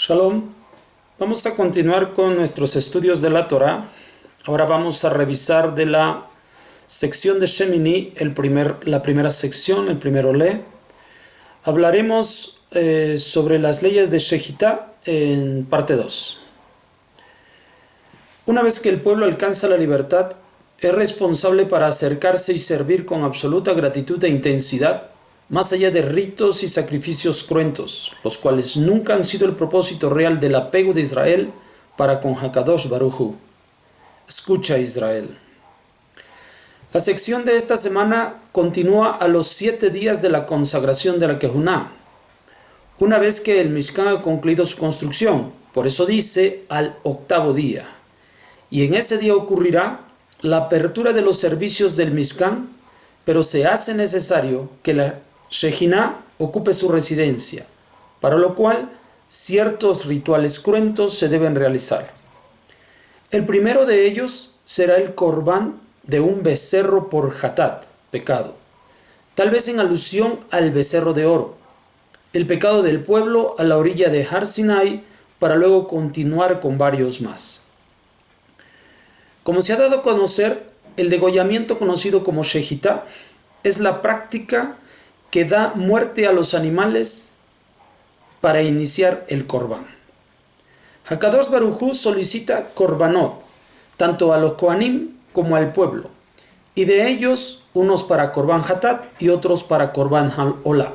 Shalom. Vamos a continuar con nuestros estudios de la Torá. Ahora vamos a revisar de la sección de Shemini, la primera sección, el primer olé. Hablaremos sobre las leyes de Shejitá en parte 2. Una vez que el pueblo alcanza la libertad, es responsable para acercarse y servir con absoluta gratitud e intensidad, más allá de ritos y sacrificios cruentos, los cuales nunca han sido el propósito real del apego de Israel para con Hakadosh Baruj Hu. Escucha, Israel. La sección de esta semana continúa a los 7 días de la consagración de la Kehuná, una vez que el Mishkan ha concluido su construcción. Por eso dice al 8º día. Y en ese día ocurrirá la apertura de los servicios del Mishkan, pero se hace necesario que la Shejinah ocupe su residencia, para lo cual ciertos rituales cruentos se deben realizar. El primero de ellos será el corbán de un becerro por hatat, pecado, tal vez en alusión al becerro de oro, el pecado del pueblo a la orilla de Har Sinai, para luego continuar con varios más. Como se ha dado a conocer, el degollamiento conocido como Shejitá es la práctica que da muerte a los animales para iniciar el corbán. Hakadosh Baruj Hu solicita korbanot, tanto a los kohanim como al pueblo, y de ellos unos para corbán hatat y otros para corbán olá.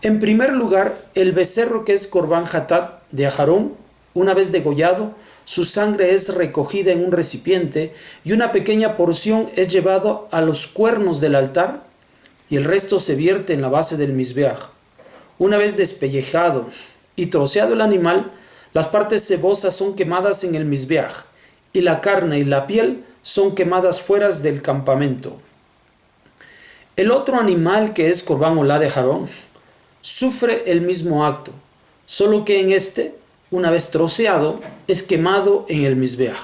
En primer lugar, el becerro que es corbán hatat de Aharón, una vez degollado, su sangre es recogida en un recipiente y una pequeña porción es llevado a los cuernos del altar y el resto se vierte en la base del mizbeach. Una vez despellejado y troceado el animal, las partes cebosas son quemadas en el mizbeach y la carne y la piel son quemadas fuera del campamento. El otro animal, que es corbán olá de Aharón, sufre el mismo acto, solo que en este, una vez troceado, es quemado en el mizbeach.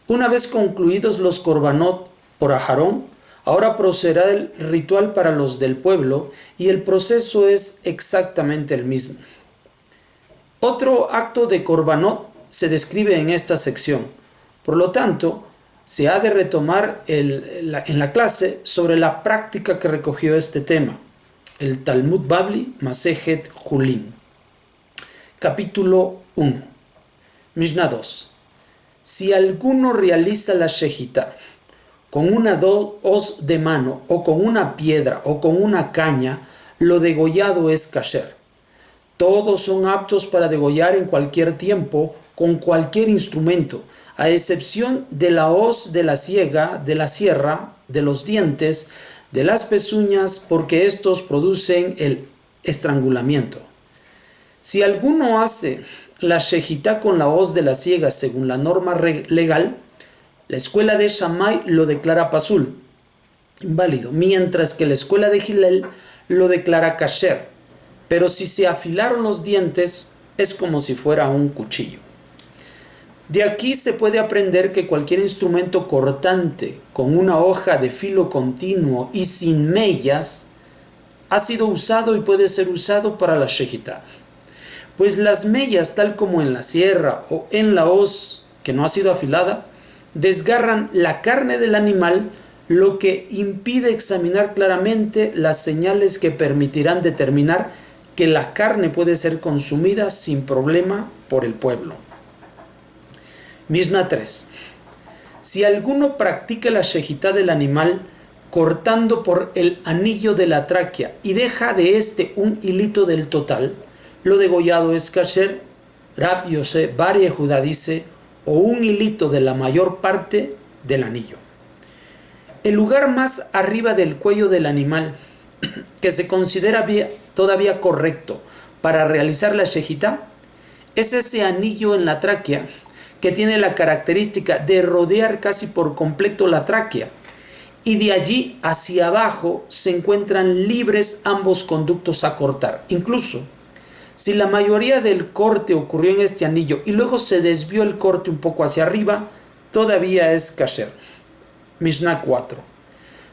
Una vez concluidos los korbanot por Aharón, ahora procederá el ritual para los del pueblo y el proceso es exactamente el mismo. Otro acto de korbanot se describe en esta sección. Por lo tanto, se ha de retomar en la clase sobre la práctica que recogió este tema, el Talmud Babli Masejet Julin. Capítulo 1. Mishnah 2. Si alguno realiza la Shejitá con una hoz de mano o con una piedra o con una caña, lo degollado es kasher. Todos son aptos para degollar en cualquier tiempo con cualquier instrumento, a excepción de la hoz de la siega, de la sierra, de los dientes, de las pezuñas, porque estos producen el estrangulamiento. Si alguno hace la Shejitá con la hoz de la siega según la norma legal, la escuela de Shammai lo declara pasul, inválido, mientras que la escuela de Hillel lo declara kasher. Pero si se afilaron los dientes, es como si fuera un cuchillo. De aquí se puede aprender que cualquier instrumento cortante con una hoja de filo continuo y sin mellas ha sido usado y puede ser usado para la Shejitá. Pues las mellas, tal como en la sierra o en la hoz que no ha sido afilada, desgarran la carne del animal, lo que impide examinar claramente las señales que permitirán determinar que la carne puede ser consumida sin problema por el pueblo. Mishnah 3. Si alguno practica la Shejitá del animal cortando por el anillo de la tráquea y deja de este un hilito del total, lo degollado es kasher. Rab Yosef bar Yehudá dice, o un hilito de la mayor parte del anillo. El lugar más arriba del cuello del animal, que se considera todavía correcto para realizar la Shejitá, es ese anillo en la tráquea que tiene la característica de rodear casi por completo la tráquea, y de allí hacia abajo se encuentran libres ambos conductos a cortar. Incluso, si la mayoría del corte ocurrió en este anillo y luego se desvió el corte un poco hacia arriba, todavía es kasher. Mishnah 4.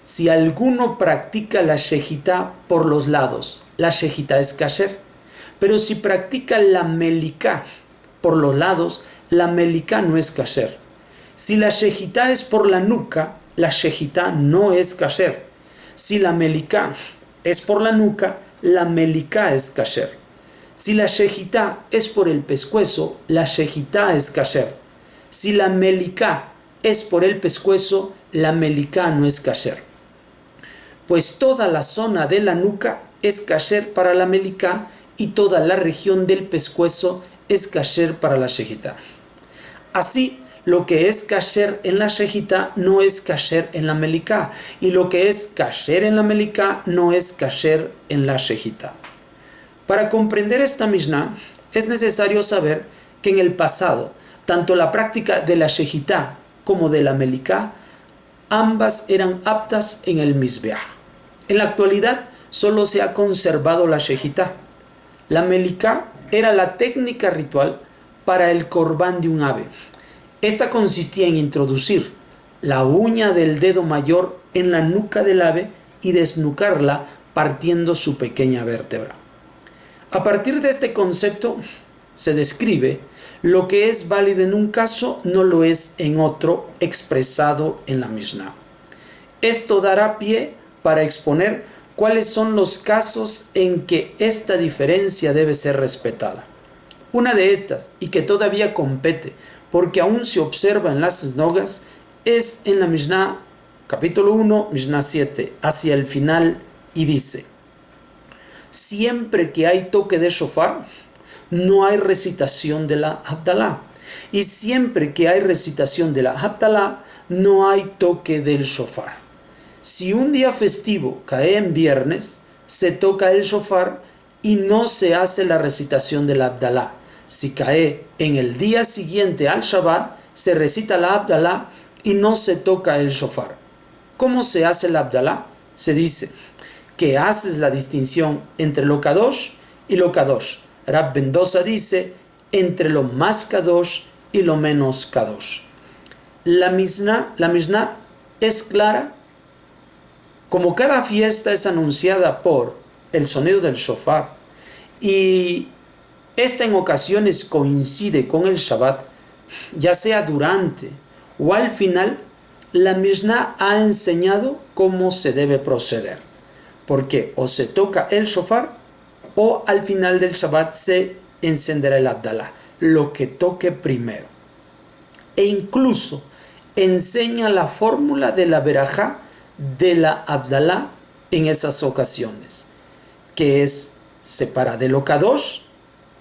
Si alguno practica la Shejitá por los lados, la Shejitá es kasher. Pero si practica la meliká por los lados, la meliká no es kasher. Si la shejitá es por la nuca, la shejitá no es kasher. Si la meliká es por la nuca, la meliká es kasher. Si la shejitá es por el pescuezo, la shejitá es kasher. Si la meliká es por el pescuezo, la meliká no es kasher. Pues toda la zona de la nuca es kasher para la meliká y toda la región del pescuezo es kasher para la shejitá. Así, lo que es kasher en la shejitá no es kasher en la meliká, y lo que es kasher en la meliká no es kasher en la shejitá. Para comprender esta Mishnah, es necesario saber que en el pasado, tanto la práctica de la shejitá como de la meliká, ambas eran aptas en el mizbeach. En la actualidad, solo se ha conservado la shejitá. La meliká era la técnica ritual para el corbán de un ave. Esta consistía en introducir la uña del dedo mayor en la nuca del ave y desnucarla partiendo su pequeña vértebra. A partir de este concepto se describe lo que es válido en un caso no lo es en otro, expresado en la Mishnah. Esto dará pie para exponer cuáles son los casos en que esta diferencia debe ser respetada. Una de estas, y que todavía compete, porque aún se observa en las sinagogas, es en la Mishnah, capítulo 1, Mishnah 7, hacia el final, y dice: siempre que hay toque de shofar, no hay recitación de la Havdalah. Y siempre que hay recitación de la Havdalah, no hay toque del shofar. Si un día festivo cae en viernes, se toca el shofar y no se hace la recitación de la Havdalah. Si cae en el día siguiente al Shabbat, se recita la Havdalah y no se toca el shofar. ¿Cómo se hace la Havdalah? Se dice que haces la distinción entre lo kadosh y lo kadosh. Rab Mendoza dice entre lo más kadosh y lo menos kadosh. La Mishnah es clara. Como cada fiesta es anunciada por el sonido del shofar y esta en ocasiones coincide con el Shabbat, ya sea durante o al final, la Mishnah ha enseñado cómo se debe proceder. Porque o se toca el shofar o al final del Shabbat se encenderá el Havdalah, lo que toque primero. E incluso enseña la fórmula de la verajá de la Havdalah en esas ocasiones, que es separa de lo kadosh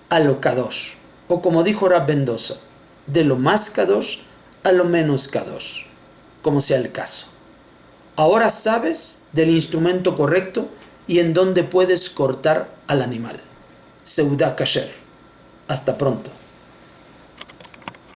a lo kadosh, o como dijo Rab Mendoza, de lo más kadosh a lo menos kadosh, como sea el caso. Ahora sabes del instrumento correcto y en dónde puedes cortar al animal. Seudá kasher. Hasta pronto.